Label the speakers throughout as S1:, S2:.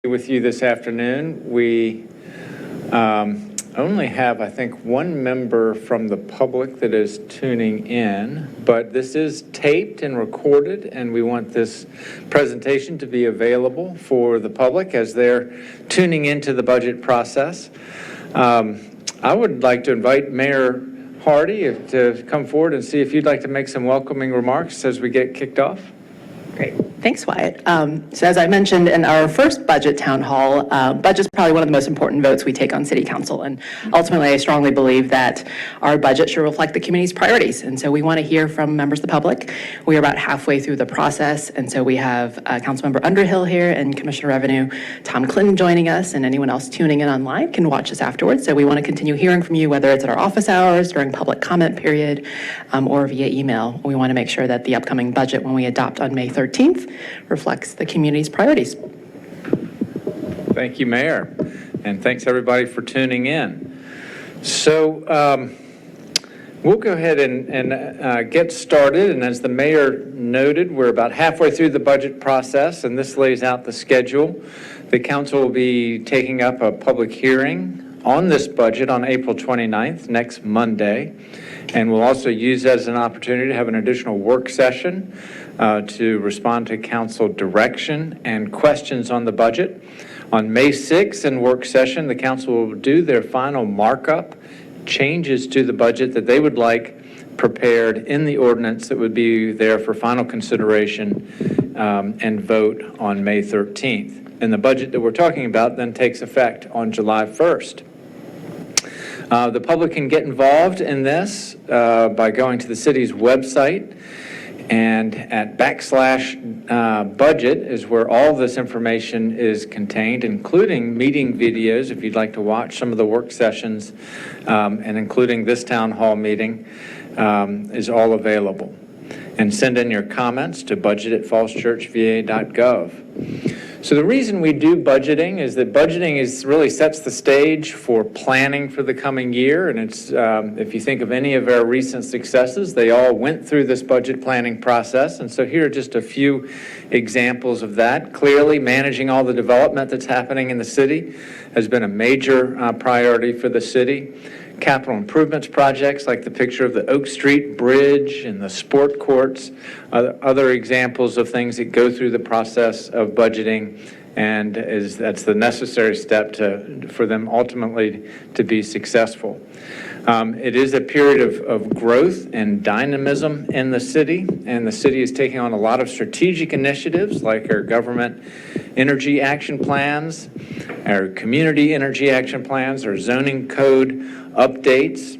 S1: With you this afternoon. We only have, I think, one member from the public that is tuning in, but this is taped and recorded, and we want this presentation to be available for the public as they're tuning into the budget process. I would like to invite Mayor Hardy to come forward and see if you'd like to make some welcoming remarks as we get kicked off.
S2: Great. Thanks, Wyatt. So as I mentioned in our first budget town hall, budget's probably one of the most important votes we take on city council. And ultimately, I strongly believe that our budget should reflect the community's priorities. And so we want to hear from members of the public. We are about halfway through the process. And so we have Councilmember Underhill here and Commissioner of Revenue Tom Clinton joining us, and anyone else tuning in online can watch us afterwards. So we want to continue hearing from you, whether it's at our office hours, during public comment period, or via email. We want to make sure that the upcoming budget, when we adopt on May 13th, reflects the community's priorities.
S1: Thank you, Mayor, and thanks everybody for tuning in. So we'll go ahead and get started, and as the Mayor noted, we're about halfway through the budget process, and this lays out the schedule. The council will be taking up a public hearing on this budget on April 29th, next Monday, and we'll also use that as an opportunity to have an additional work session to respond to council direction and questions on the budget. On May 6th in work session, the council will do their final markup, changes to the budget that they would like prepared in the ordinance that would be there for final consideration and vote on May 13th. And the budget that we're talking about then takes effect on July 1st. The public can get involved in this by going to the city's website, and at /budget is where all this information is contained, including meeting videos if you'd like to watch some of the work sessions, and including this town hall meeting is all available. And send in your comments to budget@fallschurchva.gov. So the reason we do budgeting is that budgeting really sets the stage for planning for the coming year. And it's, if you think of any of our recent successes, they all went through this budget planning process. And so here are just a few examples of that. Clearly, managing all the development that's happening in the city has been a major priority for the city. Capital improvements projects like the picture of the Oak Street Bridge and the sport courts, other examples of things that go through the process of budgeting, and that's the necessary step for them ultimately to be successful. It is a period of growth and dynamism in the city, and the city is taking on a lot of strategic initiatives like our government energy action plans, our community energy action plans, our zoning code updates.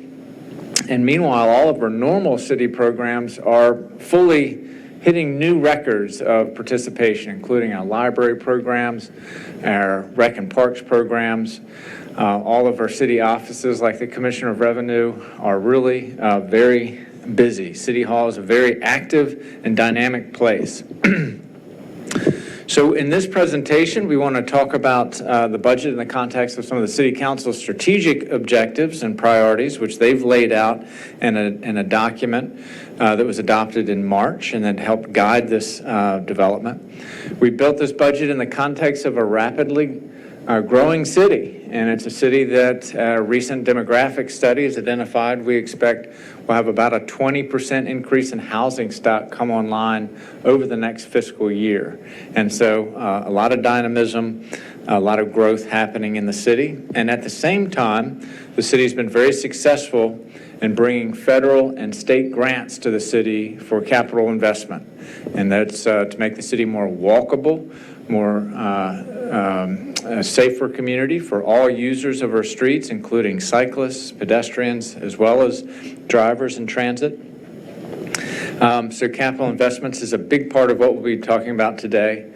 S1: And meanwhile, all of our normal city programs are fully hitting new records of participation, including our library programs, our rec and parks programs. All of our city offices, like the Commissioner of Revenue, are really very busy. City Hall is a very active and dynamic place. So in this presentation, we want to talk about the budget in the context of some of the City Council's strategic objectives and priorities, which they've laid out in a document that was adopted in March and that helped guide this development. We built this budget in the context of a rapidly growing city, and it's a city that recent demographic studies identified we expect will have about a 20% increase in housing stock come online over the next fiscal year. And so a lot of dynamism, a lot of growth happening in the city. And at the same time, the city's been very successful in bringing federal and state grants to the city for capital investment. And that's to make the city more walkable, more a safer community for all users of our streets, including cyclists, pedestrians, as well as drivers in transit. So capital investments is a big part of what we'll be talking about today.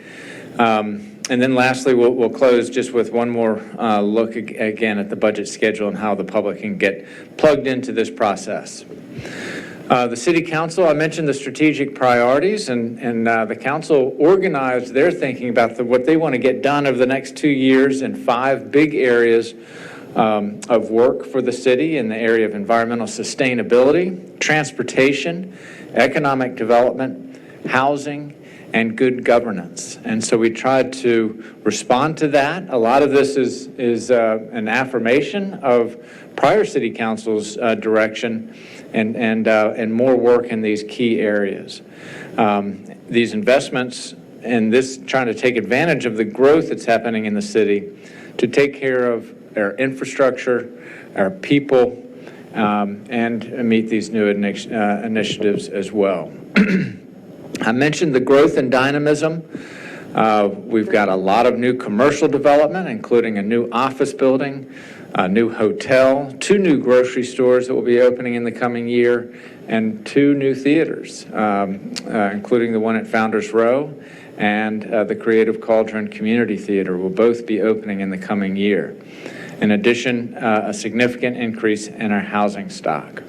S1: And then lastly, we'll close just with one more look again at the budget schedule and how the public can get plugged into this process. The City Council, I mentioned the strategic priorities, and the Council organized their thinking about what they want to get done over the next 2 years in 5 big areas of work for the city in the area of environmental sustainability, transportation, economic development, housing, and good governance. And so we tried to respond to that. A lot of this is an affirmation of prior city council's direction and more work in these key areas. These investments and this trying to take advantage of the growth that's happening in the city to take care of our infrastructure, our people, and meet these new initiatives as well. I mentioned the growth and dynamism. We've got a lot of new commercial development, including a new office building, a new hotel, 2 new grocery stores that will be opening in the coming year, and 2 new theaters, including the one at Founders Row and the Creative Cauldron Community Theater will both be opening in the coming year. In addition, a significant increase in our housing stock.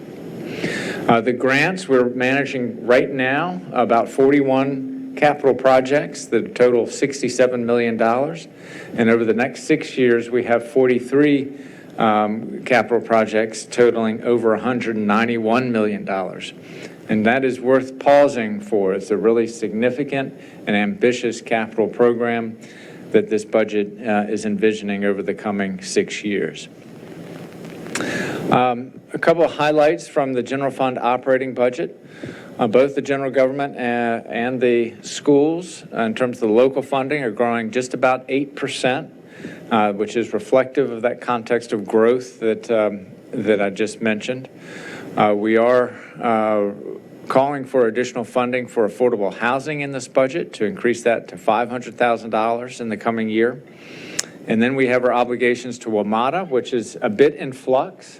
S1: The grants, we're managing right now about 41 capital projects that total $67 million. And over the next 6 years, we have 43 capital projects totaling over $191 million. And that is worth pausing for. It's a really significant and ambitious capital program that this budget is envisioning over the coming 6 years. A couple of highlights from the general fund operating budget. Both the general government and the schools, in terms of the local funding, are growing just about 8%, which is reflective of that context of growth that I just mentioned. We are calling for additional funding for affordable housing in this budget to increase that to $500,000 in the coming year. And then we have our obligations to WMATA, which is a bit in flux.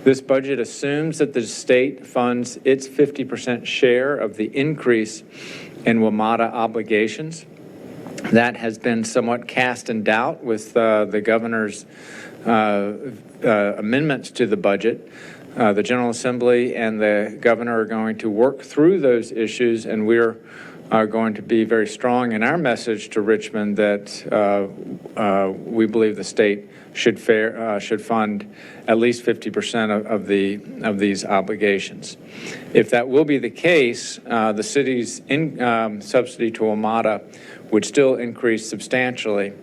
S1: This budget assumes that the state funds its 50% share of the increase in WMATA obligations. That has been somewhat cast in doubt with the governor's amendments to the budget. The General Assembly and the governor are going to work through those issues, and we're going to be very strong in our message to Richmond that we believe the state should fund at least 50% of these obligations. If that will be the case, the city's subsidy to WMATA would still increase substantially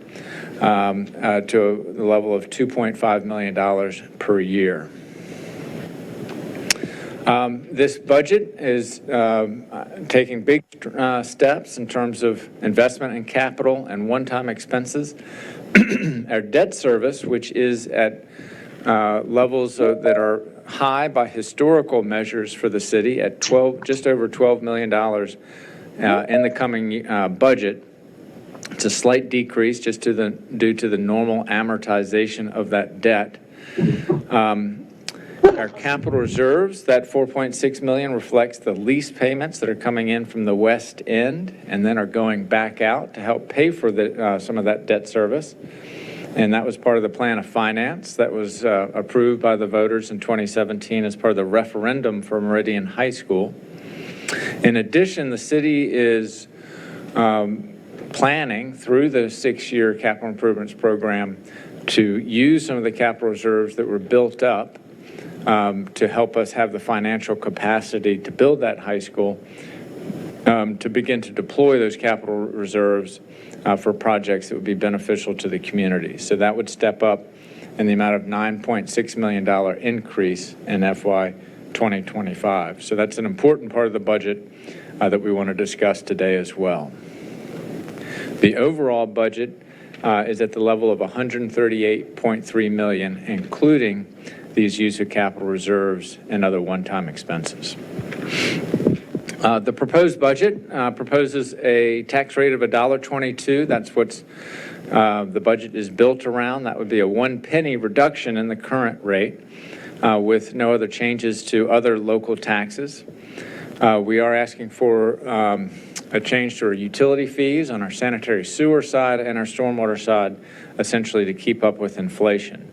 S1: to the level of $2.5 million per year. This budget is taking big steps in terms of investment in capital and one-time expenses. Our debt service, which is at levels that are high by historical measures for the city at just over $12 million in the coming budget. It's a slight decrease just due to the normal amortization of that debt. Our capital reserves, that $4.6 million reflects the lease payments that are coming in from the West End and then are going back out to help pay for some of that debt service. And that was part of the plan of finance that was approved by the voters in 2017 as part of the referendum for Meridian High School. In addition, the city is planning through the 6-year capital improvements program to use some of the capital reserves that were built up to help us have the financial capacity to build that high school, to begin to deploy those capital reserves for projects that would be beneficial to the community. So that would step up in the amount of $9.6 million increase in FY 2025. So that's an important part of the budget that we want to discuss today as well. The overall budget is at the level of $138.3 million, including these use of capital reserves and other one-time expenses. The proposed budget proposes a tax rate of $1.22. That's what the budget is built around. That would be a 1 penny reduction in the current rate with no other changes to other local taxes. We are asking for a change to our utility fees on our sanitary sewer side and our stormwater side, essentially to keep up with inflation.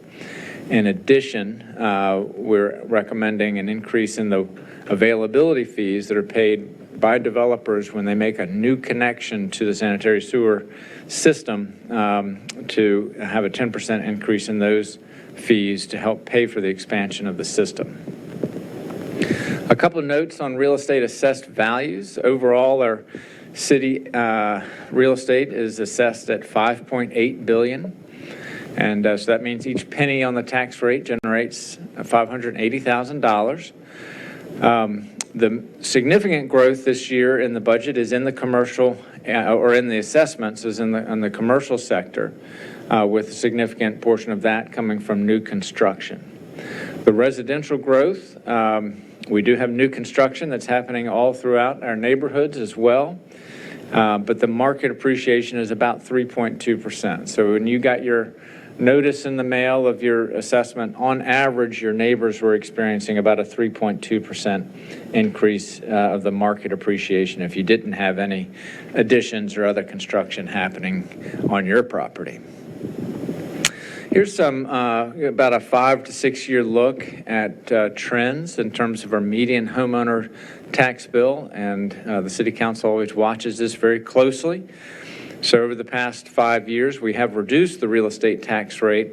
S1: In addition, we're recommending an increase in the availability fees that are paid by developers when they make a new connection to the sanitary sewer system to have a 10% increase in those fees to help pay for the expansion of the system. A couple of notes on real estate assessed values. Overall, our City real estate is assessed at $5.8 billion. And so that means each penny on the tax rate generates $580,000. The significant growth this year in the budget is in the commercial, or in the assessments, is in the commercial sector, with a significant portion of that coming from new construction. The residential growth, we do have new construction that's happening all throughout our neighborhoods as well, but the market appreciation is about 3.2%. So when you got your notice in the mail of your assessment, on average, your neighbors were experiencing about a 3.2% increase of the market appreciation if you didn't have any additions or other construction happening on your property. Here's some about a 5 to 6 year look at trends in terms of our median homeowner tax bill, and the City Council always watches this very closely. So over the past 5 years, we have reduced the real estate tax rate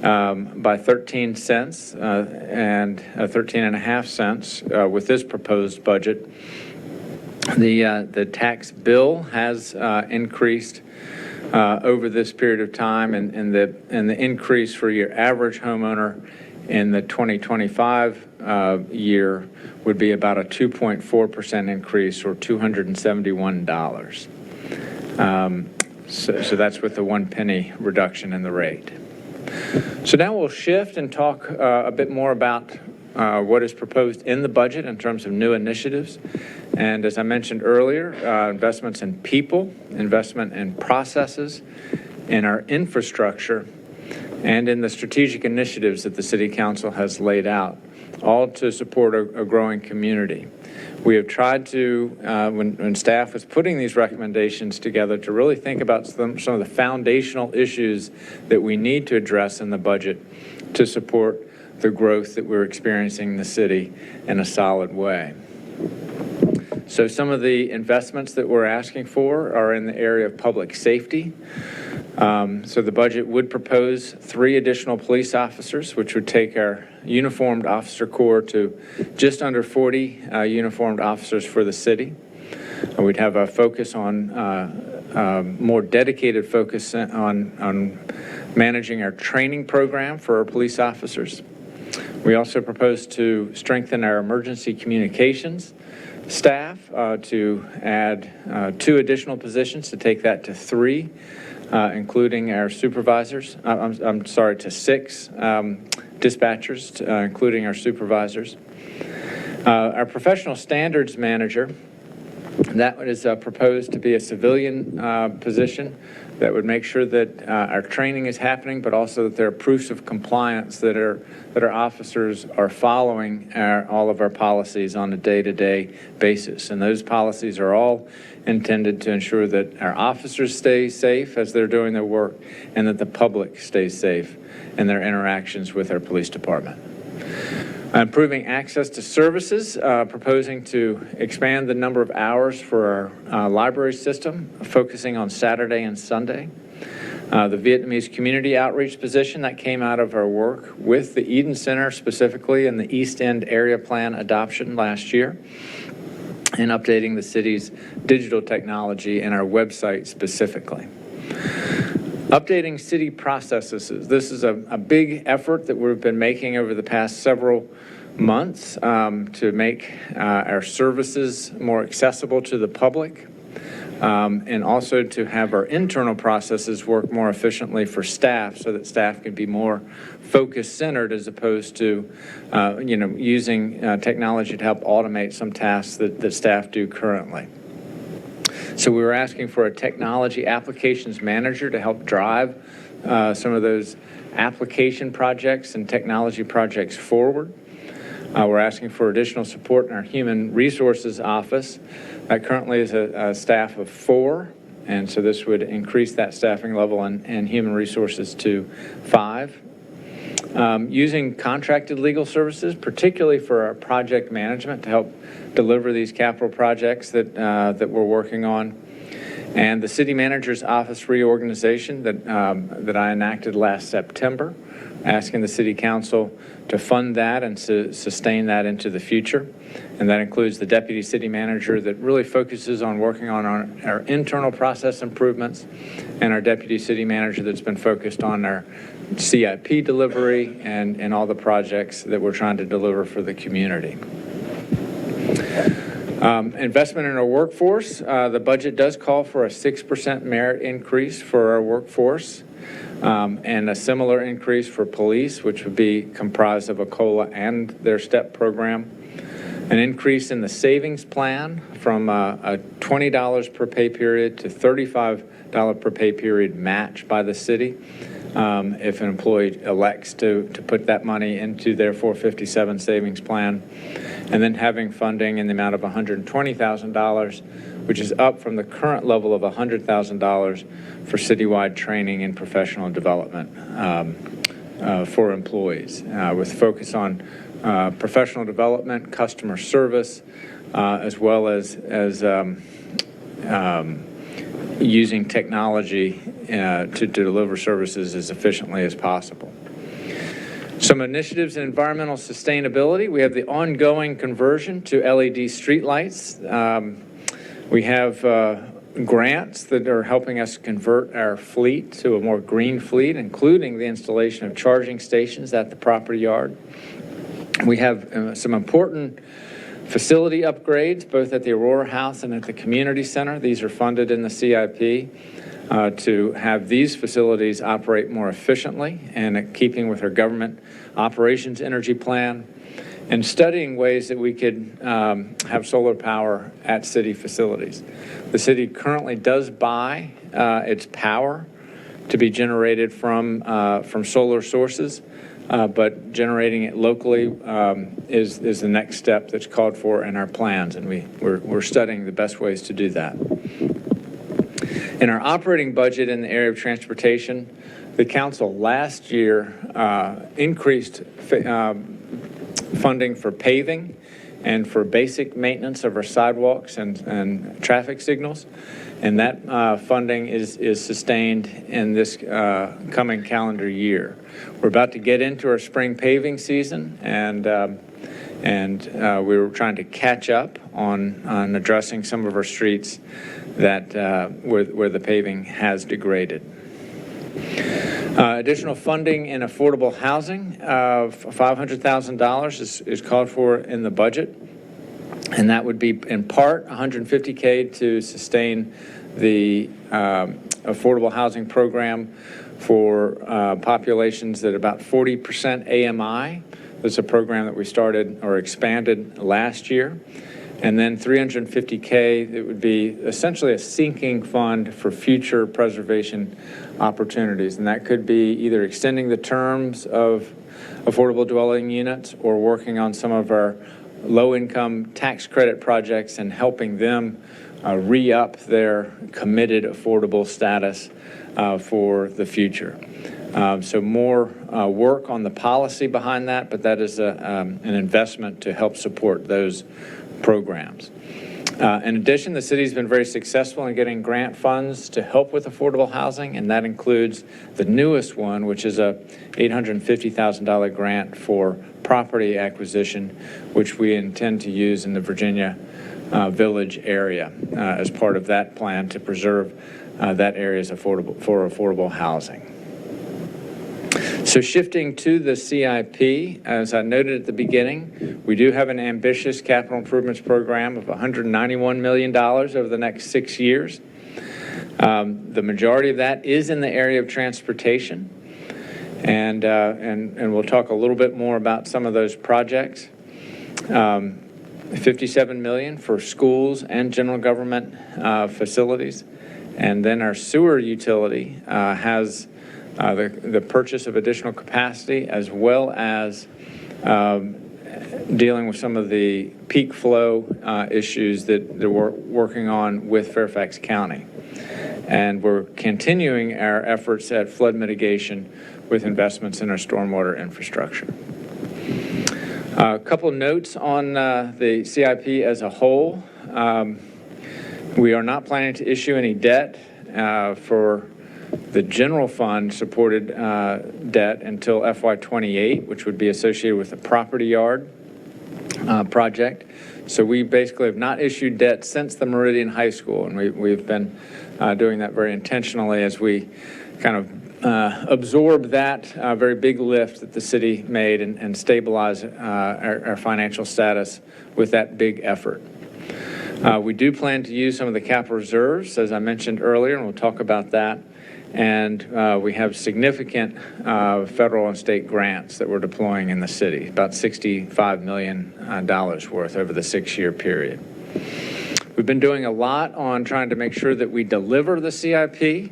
S1: by 13 cents and 13.5 cents with this proposed budget. The tax bill has increased over this period of time, and the increase for your average homeowner in the 2025 year would be about a 2.4% increase, or $271. So that's with the 1 penny reduction in the rate. So now we'll shift and talk a bit more about what is proposed in the budget in terms of new initiatives. And as I mentioned earlier, investments in people, investment in processes, in our infrastructure, and in the strategic initiatives that the City Council has laid out, all to support a growing community. We have tried to, when staff was putting these recommendations together, to really think about some of the foundational issues that we need to address in the budget to support the growth that we're experiencing in the city in a solid way. So some of the investments that we're asking for are in the area of public safety. So the budget would propose 3 additional police officers, which would take our uniformed officer corps to just under 40 uniformed officers for the city. We'd have a focus on, more dedicated focus on managing our training program for our police officers. We also propose to strengthen our emergency communications staff, to add 2 additional positions, to take that to 3. Including our supervisors, I'm sorry, to 6 dispatchers, including our supervisors. Our professional standards manager, that is proposed to be a civilian position that would make sure that our training is happening, but also that there are proofs of compliance that our officers are following all of our policies on a day-to-day basis. And those policies are all intended to ensure that our officers stay safe as they're doing their work, and that the public stays safe in their interactions with our police department. Improving access to services, proposing to expand the number of hours for our library system, focusing on Saturday and Sunday. The Vietnamese community outreach position that came out of our work with the Eden Center, specifically in the East End area plan adoption last year, and updating the city's digital technology and our website specifically. Updating city processes. This is a big effort that we've been making over the past several months to make our services more accessible to the public, and also to have our internal processes work more efficiently for staff, so that staff can be more focus-centered as opposed to using technology to help automate some tasks that staff do currently. So we were asking for a technology applications manager to help drive some of those application projects and technology projects forward. We're asking for additional support in our human resources office. That currently is a staff of 4, and so this would increase that staffing level and human resources to 5. Using contracted legal services, particularly for our project management, to help deliver these capital projects that we're working on. and the city manager's office reorganization that I enacted last September, asking the city council to fund that and to sustain that into the future. And that includes the deputy city manager that really focuses on working on our internal process improvements, and our deputy city manager that's been focused on our CIP delivery and all the projects that we're trying to deliver for the community. Investment in our workforce. The budget does call for a 6% merit increase for our workforce, and a similar increase for police, which would be comprised of a COLA and their STEP program. An increase in the savings plan from a $20 per pay period to $35 per pay period match by the city if an employee elects to put that money into their 457 savings plan. And then having funding in the amount of $120,000, which is up from the current level of $100,000 for citywide training and professional development for employees, with focus on professional development, customer service, as well as using technology to deliver services as efficiently as possible. Some initiatives in environmental sustainability. We have the ongoing conversion to LED streetlights. We have grants that are helping us convert our fleet to a more green fleet, including the installation of charging stations at the property yard. We have some important facility upgrades, both at the Aurora House and at the community center. These are funded in the CIP to have these facilities operate more efficiently and in keeping with our government operations energy plan, and studying ways that we could have solar power at city facilities. The city currently does buy its power to be generated from solar sources, but generating it locally is the next step that's called for in our plans, and we're studying the best ways to do that. In our operating budget in the area of transportation, the council last year increased funding for paving and for basic maintenance of our sidewalks and traffic signals. And that funding is sustained in this coming calendar year. We're about to get into our spring paving season, and we were trying to catch up on addressing some of our streets that where the paving has degraded. Additional funding in affordable housing of $500,000 is called for in the budget, and that would be in part $150K to sustain the affordable housing program for populations that about 40% AMI. That's a program that we started or expanded last year. And then $350K, it would be essentially a sinking fund for future preservation opportunities. And that could be either extending the terms of affordable dwelling units or working on some of our low-income tax credit projects and helping them re-up their committed affordable status for the future. So more work on the policy behind that, but that is an investment to help support those programs. In addition, the city's been very successful in getting grant funds to help with affordable housing, and that includes the newest one, which is a $850,000 grant for property acquisition, which we intend to use in the Virginia Village area as part of that plan to preserve that area as affordable housing. So shifting to the CIP, as I noted at the beginning, we do have an ambitious capital improvements program of $191 million over the next 6 years. The majority of that is in the area of transportation, and we'll talk a little bit more about some of those projects. $57 million for schools and general government facilities, and then our sewer utility has the purchase of additional capacity, as well as dealing with some of the peak flow issues that we're working on with Fairfax County. And we're continuing our efforts at flood mitigation with investments in our stormwater infrastructure. A couple notes on the CIP as a whole. We are not planning to issue any debt for the general fund supported debt until FY28, which would be associated with the property yard project. So we basically have not issued debt since the Meridian High School, and we've been doing that very intentionally as we kind of absorb that very big lift that the city made and stabilize our financial status with that big effort. We do plan to use some of the capital reserves, as I mentioned earlier, and we'll talk about that. And we have significant federal and state grants that we're deploying in the city, about $65 million worth over the 6-year period. We've been doing a lot on trying to make sure that we deliver the CIP.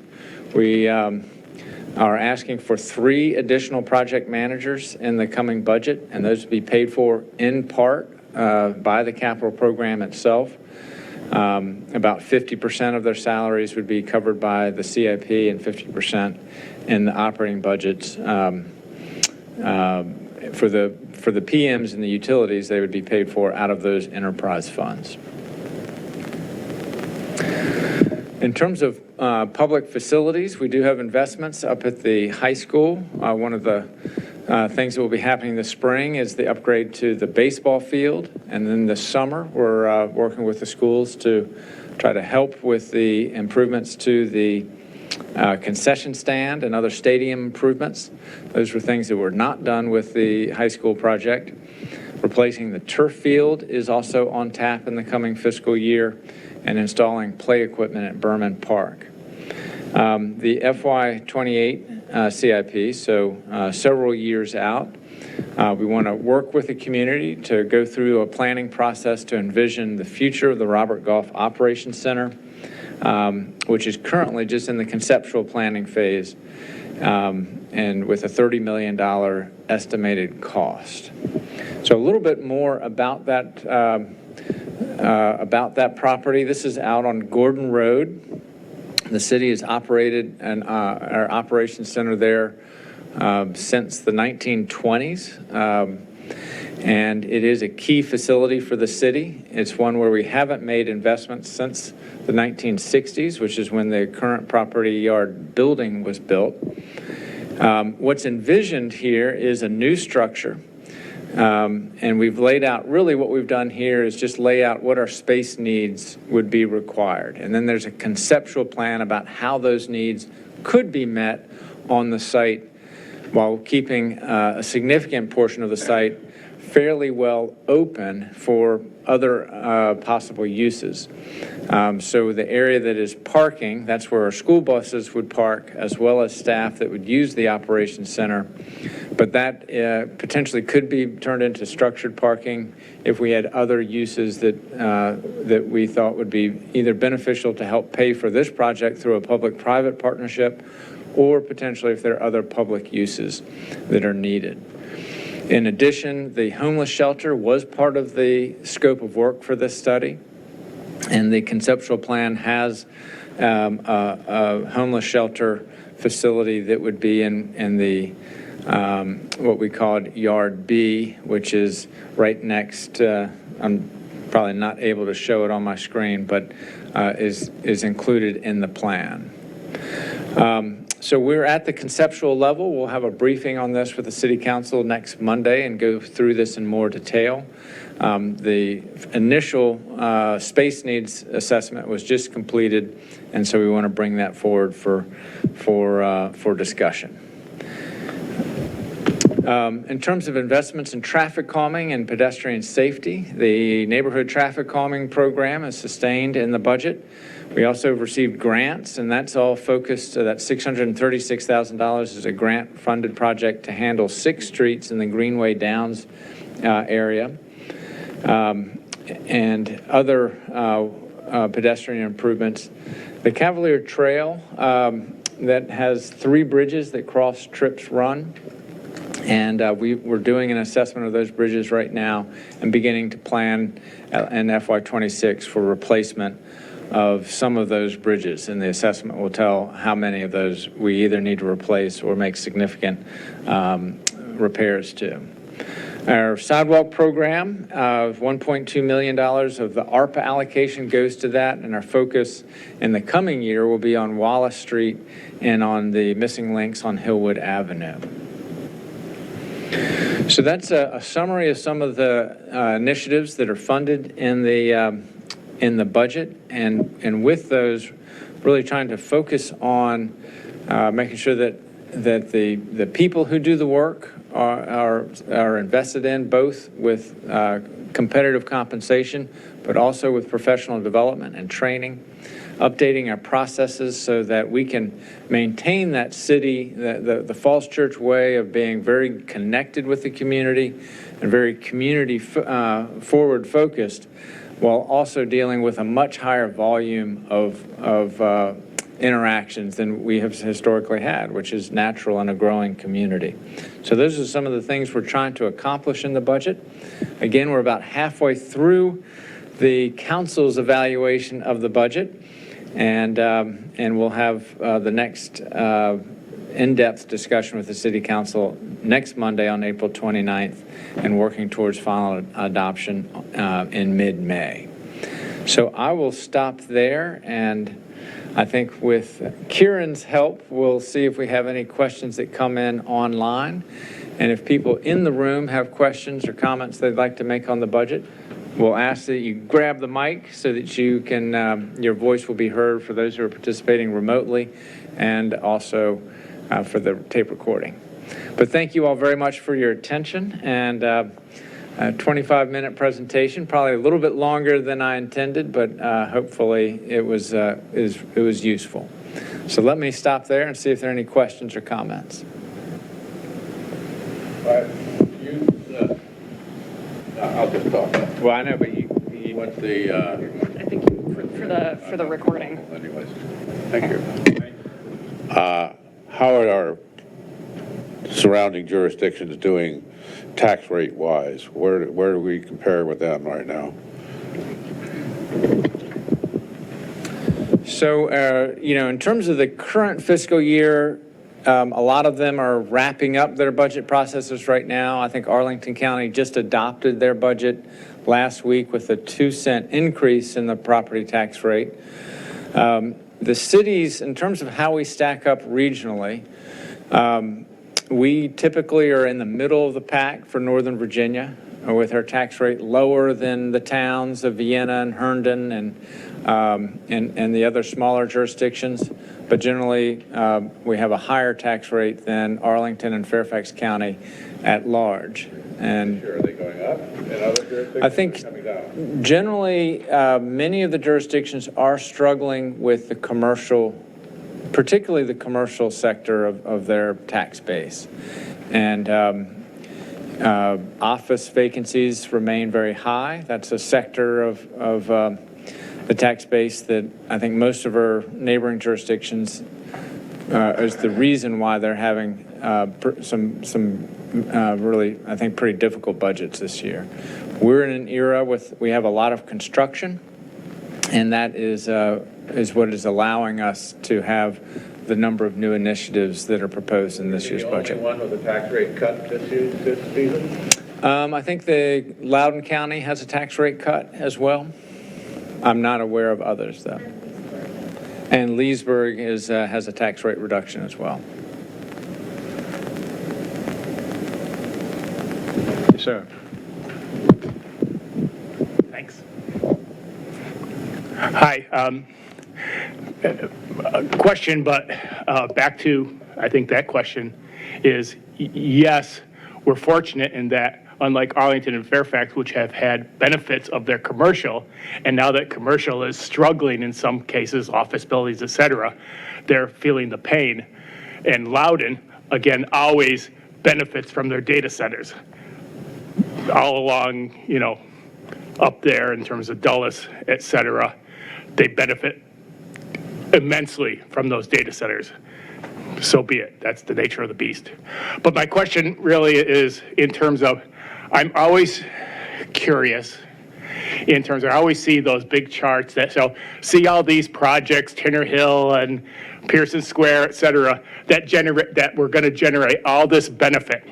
S1: We are asking for 3 additional project managers in the coming budget, and those will be paid for in part by the capital program itself. About 50% of their salaries would be covered by the CIP and 50% in the operating budgets. For the PMs and the utilities, they would be paid for out of those enterprise funds. In terms of public facilities, we do have investments up at the high school. One of the things that will be happening this spring is the upgrade to the baseball field. And then this summer, we're working with the schools to try to help with the improvements to the concession stand and other stadium improvements. Those were things that were not done with the high school project. Replacing the turf field is also on tap in the coming fiscal year, and installing play equipment at Berman Park. The FY28 CIP, so several years out, we want to work with the community to go through a planning process to envision the future of the Robert Goff Operations Center, which is currently just in the conceptual planning phase, and with a $30 million estimated cost. So a little bit more about that property. This is out on Gordon Road. The city has operated our operations center there since the 1920s, and it is a key facility for the city. It's one where we haven't made investments since the 1960s, which is when the current property yard building was built. What's envisioned here is a new structure. And we've laid out, really what we've done here is just lay out what our space needs would be required. And then there's a conceptual plan about how those needs could be met on the site while keeping a significant portion of the site fairly well open for other possible uses. So the area that is parking, that's where our school buses would park, as well as staff that would use the operations center. But that potentially could be turned into structured parking if we had other uses that we thought would be either beneficial to help pay for this project through a public-private partnership, or potentially if there are other public uses that are needed. In addition, the homeless shelter was part of the scope of work for this study, and the conceptual plan has a homeless shelter facility that would be in the what we called Yard B, which is right next, I'm probably not able to show it on my screen, but is included in the plan. So we're at the conceptual level. We'll have a briefing on this with the City Council next Monday and go through this in more detail. The initial space needs assessment was just completed, and so we want to bring that forward for discussion. In terms of investments in traffic calming and pedestrian safety, the neighborhood traffic calming program is sustained in the budget. We also received grants, and that's all focused, that $636,000 is a grant-funded project to handle 6 streets in the Greenway Downs area, and other pedestrian improvements. The Cavalier Trail that has 3 bridges that cross Trips Run, and we're doing an assessment of those bridges right now and beginning to plan in FY26 for replacement of some of those bridges, and the assessment will tell how many of those we either need to replace or make significant repairs to. Our sidewalk program, $1.2 million of the ARPA allocation goes to that, and our focus in the coming year will be on Wallace Street and on the missing links on Hillwood Avenue. So that's a summary of some of the initiatives that are funded in the budget, and with those, really trying to focus on making sure that the people who do the work are invested in, both with competitive compensation, but also with professional development and training, updating our processes so that we can maintain that city, the Falls Church way of being very connected with the community and very community forward focused, while also dealing with a much higher volume of interactions than we have historically had, which is natural in a growing community. So those are some of the things we're trying to accomplish in the budget. Again, we're about halfway through the council's evaluation of the budget, and we'll have the next in-depth discussion with the City Council next Monday on April 29th, and working towards final adoption in mid-May. So I will stop there, and I think with Kieran's help, we'll see if we have any questions that come in online. And if people in the room have questions or comments they'd like to make on the budget, we'll ask that you grab the mic so that you can, your voice will be heard for those who are participating remotely, and also for the tape recording. But thank you all very much for your attention, and a 25-minute presentation, probably a little bit longer than I intended, but hopefully it was useful. So let me stop there and see if there are any questions or comments.
S3: I'll just talk.
S1: Well, I know, but you
S3: What's the,
S4: I think for the recording.
S3: anyways, thank you. How are our surrounding jurisdictions doing tax rate wise? Where do we compare with them right now?
S1: So, in terms of the current fiscal year, a lot of them are wrapping up their budget processes right now. I think Arlington County just adopted their budget last week with a 2-cent increase in the property tax rate. The cities, in terms of how we stack up regionally, we typically are in the middle of the pack for Northern Virginia, with our tax rate lower than the towns of Vienna and Herndon and the other smaller jurisdictions. But generally, we have a higher tax rate than Arlington and Fairfax County at large. And
S3: Are they going up in other jurisdictions?
S1: I think
S3: or coming down?
S1: generally, many of the jurisdictions are struggling with the commercial, particularly the commercial sector of their tax base. And office vacancies remain very high. That's a sector of the tax base that I think most of our neighboring jurisdictions is the reason why they're having some really, I think, pretty difficult budgets this year. We're in an era we have a lot of construction, and that is what is allowing us to have the number of new initiatives that are proposed in this year's budget.
S3: The only one with a tax rate cut this season?
S1: I think the Loudoun County has a tax rate cut as well. I'm not aware of others, though. And Leesburg has a tax rate reduction as well. Sir.
S5: Thanks. Hi. A question, but back to, I think that question is, yes, we're fortunate in that, unlike Arlington and Fairfax, which have had benefits of their commercial, and now that commercial is struggling in some cases, office buildings, et cetera, they're feeling the pain. And Loudoun, again, always benefits from their data centers. All along, up there in terms of Dulles, et cetera, they benefit immensely from those data centers. So be it. That's the nature of the beast. But my question really is in terms of, I'm always curious in terms of, I always see those big charts that see all these projects, Tinner Hill and Pearson Square, et cetera, that we're going to generate all this benefit.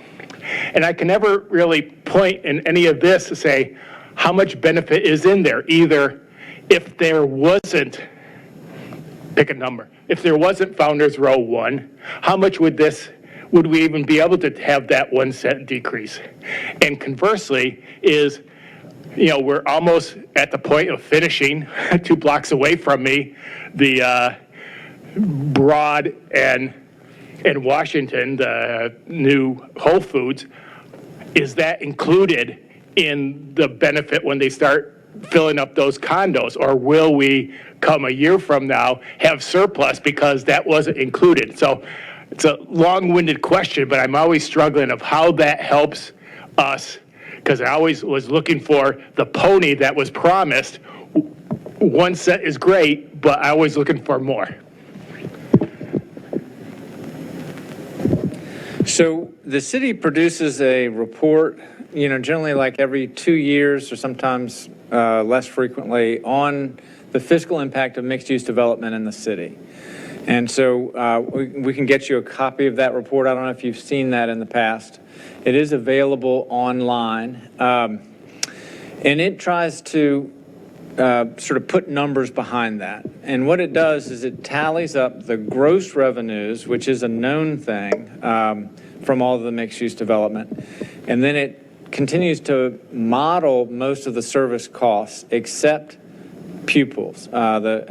S5: And I can never really point in any of this to say how much benefit is in there. Either if there wasn't, pick a number, if there wasn't Founders Row 1, how much would we even be able to have that 1 cent decrease? And conversely is, we're almost at the point of finishing 2 blocks away from me, the Broad and Washington, the new Whole Foods. Is that included in the benefit when they start filling up those condos? Or will we, come a year from now, have surplus because that wasn't included? So it's a long-winded question, but I'm always struggling of how that helps us, because I always was looking for the pony that was promised. 1 cent is great, but I always looking for more.
S1: So the city produces a report, generally like every 2 years or sometimes less frequently, on the fiscal impact of mixed-use development in the city. And so we can get you a copy of that report. I don't know if you've seen that in the past. It is available online. And it tries to sort of put numbers behind that. And what it does is it tallies up the gross revenues, which is a known thing from all of the mixed-use development. And then it continues to model most of the service costs except pupils, the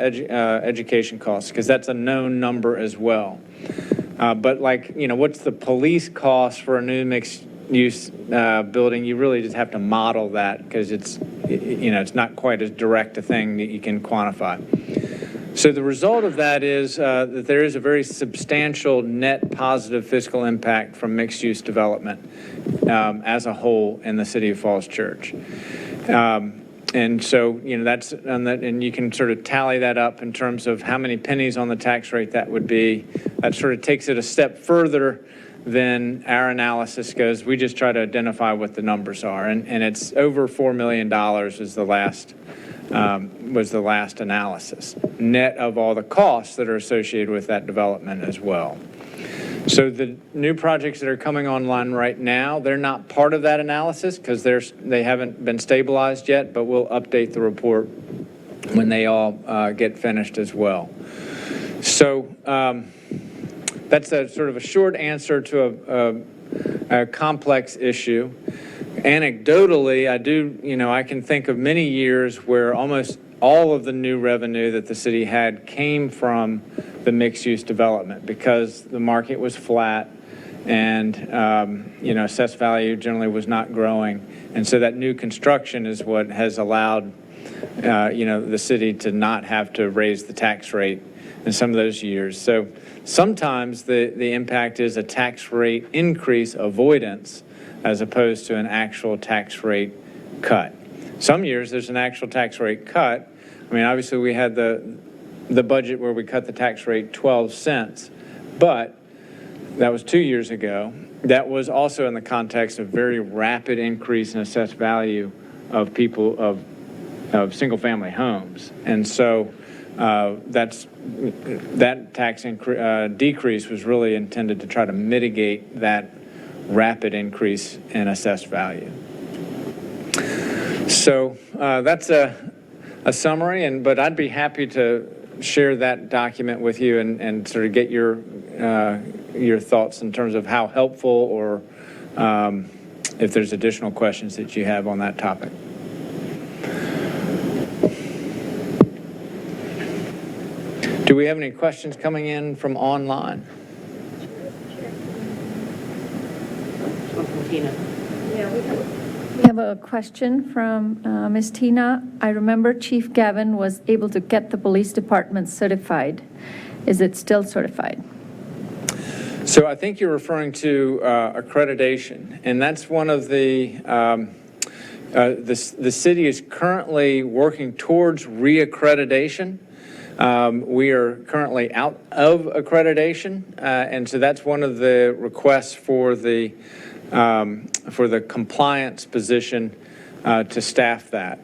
S1: education costs, because that's a known number as well. But what's the police cost for a new mixed-use building? You really just have to model that because it's not quite as direct a thing that you can quantify. So the result of that is that there is a very substantial net positive fiscal impact from mixed-use development as a whole in the city of Falls Church. And so, that's, and you can sort of tally that up in terms of how many pennies on the tax rate that would be. That sort of takes it a step further than our analysis goes. We just try to identify what the numbers are. And it's over $4 million was the last analysis, net of all the costs that are associated with that development as well. So the new projects that are coming online right now, they're not part of that analysis because they haven't been stabilized yet, but we'll update the report when they all get finished as well. So that's a sort of a short answer to a complex issue. Anecdotally, I can think of many years where almost all of the new revenue that the city had came from the mixed-use development because the market was flat and, assessed value generally was not growing. And so that new construction is what has allowed, the city to not have to raise the tax rate in some of those years. So sometimes the impact is a tax rate increase avoidance as opposed to an actual tax rate cut. Some years there's an actual tax rate cut. I mean, obviously we had the budget where we cut the tax rate 12 cents, but that was 2 years ago. That was also in the context of very rapid increase in assessed value of of single-family homes. And so that tax decrease was really intended to try to mitigate that rapid increase in assessed value. So that's a summary, but I'd be happy to share that document with you and sort of get your thoughts in terms of how helpful or if there's additional questions that you have on that topic. Do we have any questions coming in from online?
S6: We have a question from Ms. Tina. I remember Chief Gavin was able to get the police department certified. Is it still certified?
S1: So I think you're referring to accreditation, and that's one of the city is currently working towards reaccreditation. We are currently out of accreditation, and so that's one of the requests for the compliance position to staff that.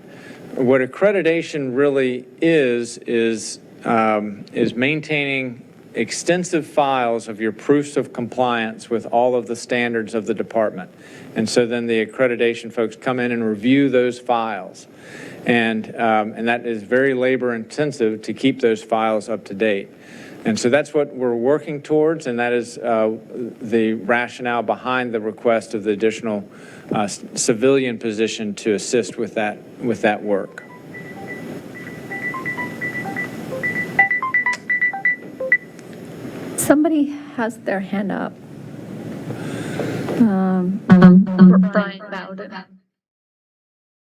S1: What accreditation really is maintaining extensive files of your proofs of compliance with all of the standards of the department. And so then the accreditation folks come in and review those files. And that is very labor intensive to keep those files up to date. And so that's what we're working towards, and that is the rationale behind the request of the additional civilian position to assist with that work.
S6: Somebody has their hand up. Brian Bowden.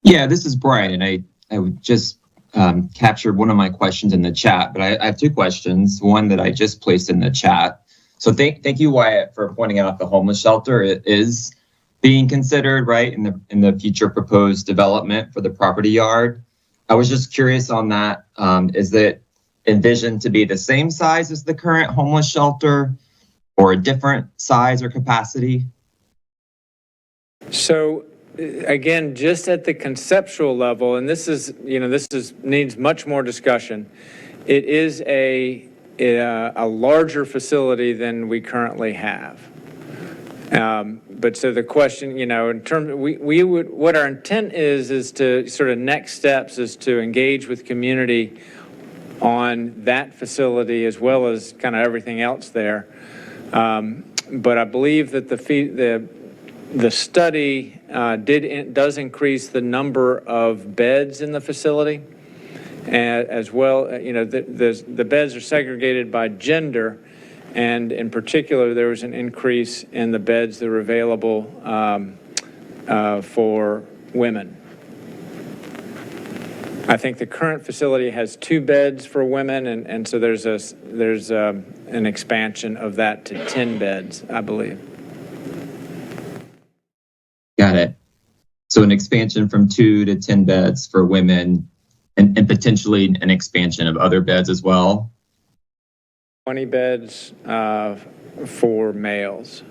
S7: Yeah, this is Brian, and I would just captured one of my questions in the chat, but I have two questions. One that I just placed in the chat. So thank you, Wyatt, for pointing out the homeless shelter. It is being considered, right, in the future proposed development for the property yard. I was just curious on that. Is it envisioned to be the same size as the current homeless shelter, or a different size or capacity?
S1: So again, just at the conceptual level, and this needs much more discussion. It is a larger facility than we currently have. But so the question, in terms, what our intent is to sort of next steps is to engage with community on that facility as well as kind of everything else there. But I believe that the study does increase the number of beds in the facility, as well. The beds are segregated by gender, and in particular, there was an increase in the beds that were available for women. I think the current facility has 2 beds for women, and so there's an expansion of that to 10 beds, I believe.
S7: Got it. So an expansion from 2 to 10 beds for women, and potentially an expansion of other beds as well.
S1: 20 beds for males.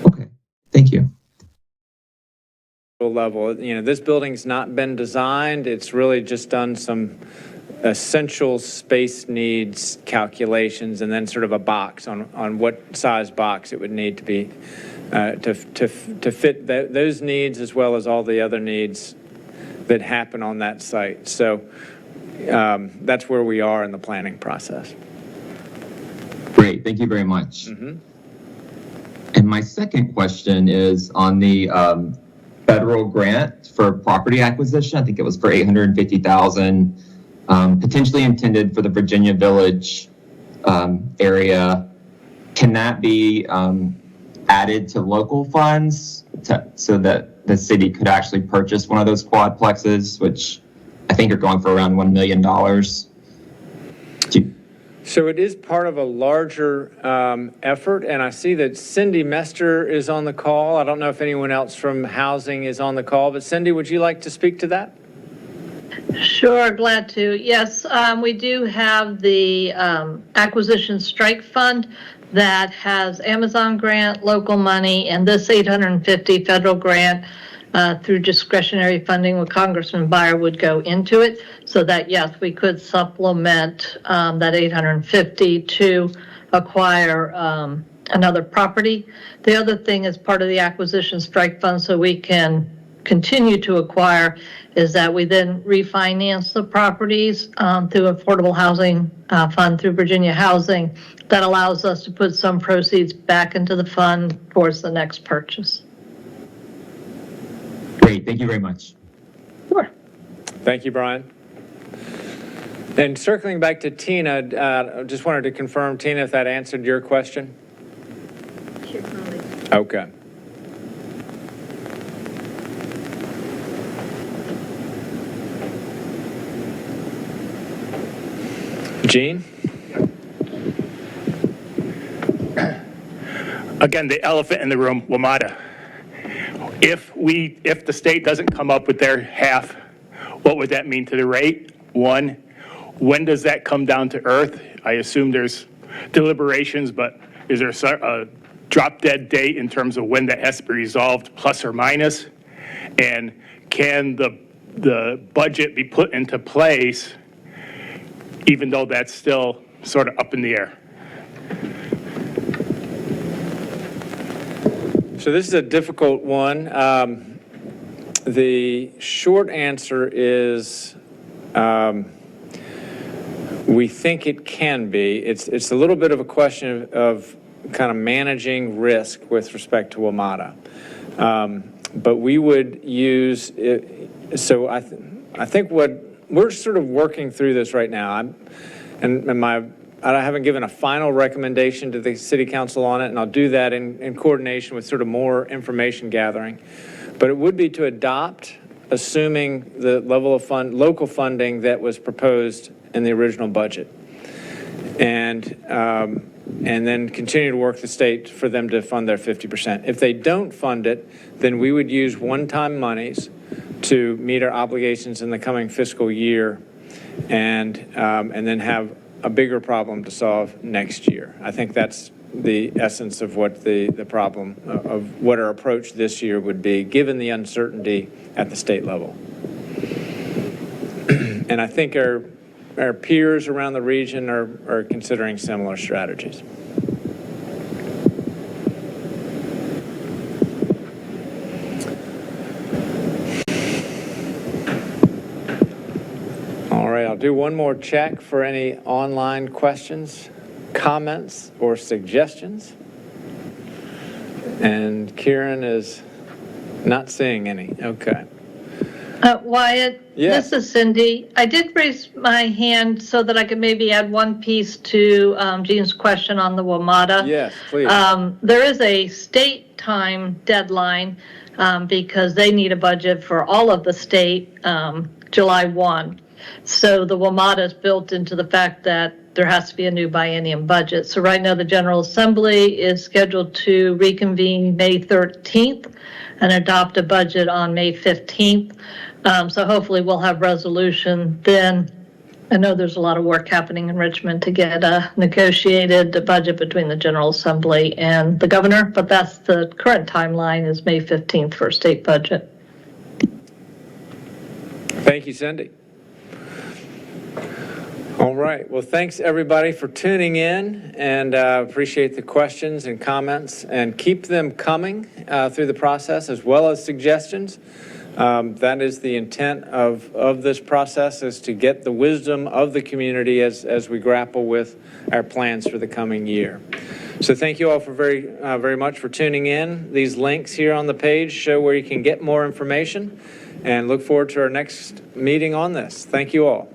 S7: Okay, thank you.
S1: Level, this building's not been designed. It's really just done some essential space needs calculations and then sort of a box on what size box it would need to be to fit those needs as well as all the other needs that happen on that site. So that's where we are in the planning process.
S7: Great, thank you very much.
S1: Mm-hmm.
S7: And my second question is on the federal grant for property acquisition. I think it was for $850,000, potentially intended for the Virginia Village area. Can that be added to local funds so that the city could actually purchase one of those quadplexes, which I think are going for around $1 million?
S1: So it is part of a larger effort, and I see that Cindy Mester is on the call. I don't know if anyone else from housing is on the call, but Cindy, would you like to speak to that?
S8: Sure, glad to. Yes, we do have the Acquisition Strike Fund that has Amazon grant, local money, and this $850 federal grant through discretionary funding with Congressman Beyer would go into it, so that, yes, we could supplement that $850 to acquire another property. The other thing is part of the Acquisition Strike Fund, so we can continue to acquire, is that we then refinance the properties through Affordable Housing Fund through Virginia Housing. That allows us to put some proceeds back into the fund towards the next purchase.
S7: Great, thank you very much.
S8: Sure.
S1: Thank you, Brian. And circling back to Tina, just wanted to confirm, Tina, if that answered your question? Okay. Gene?
S5: Again, the elephant in the room, WMATA. If the state doesn't come up with their half, what would that mean to the rate? One, when does that come down to earth? I assume there's deliberations, but is there a drop dead date in terms of when that has to be resolved, plus or minus? And can the budget be put into place, even though that's still sort of up in the air.
S1: So this is a difficult one. The short answer is we think it can be. It's a little bit of a question of kind of managing risk with respect to WMATA. But we would use it, so I think what we're sort of working through this right now. I haven't given a final recommendation to the city council on it, and I'll do that in coordination with sort of more information gathering. But it would be to adopt, assuming the level of local funding that was proposed in the original budget. And then continue to work the state for them to fund their 50%. If they don't fund it, then we would use one-time monies to meet our obligations in the coming fiscal year and then have a bigger problem to solve next year. I think that's the essence of what the problem of what our approach this year would be, given the uncertainty at the state level. And I think our peers around the region are considering similar strategies. All right, I'll do one more check for any online questions, comments, or suggestions. And Kieran is not seeing any. Okay.
S8: Wyatt,
S1: Yes.
S8: this is Cindy. I did raise my hand so that I could maybe add one piece to Jean's question on the WMATA.
S1: Yes, please.
S8: There is a state time deadline because they need a budget for all of the state July 1. So the WMATA is built into the fact that there has to be a new biennium budget. So right now the General Assembly is scheduled to reconvene May 13th and adopt a budget on May 15th. So hopefully we'll have resolution then. I know there's a lot of work happening in Richmond to get a negotiated budget between the General Assembly and the governor, but that's the current timeline is May 15th for state budget.
S1: Thank you, Cindy. All right. Well, thanks everybody for tuning in, and appreciate the questions and comments, and keep them coming through the process, as well as suggestions. That is the intent of this process, is to get the wisdom of the community as we grapple with our plans for the coming year. So thank you all for very much for tuning in. These links here on the page show where you can get more information, and look forward to our next meeting on this. Thank you all.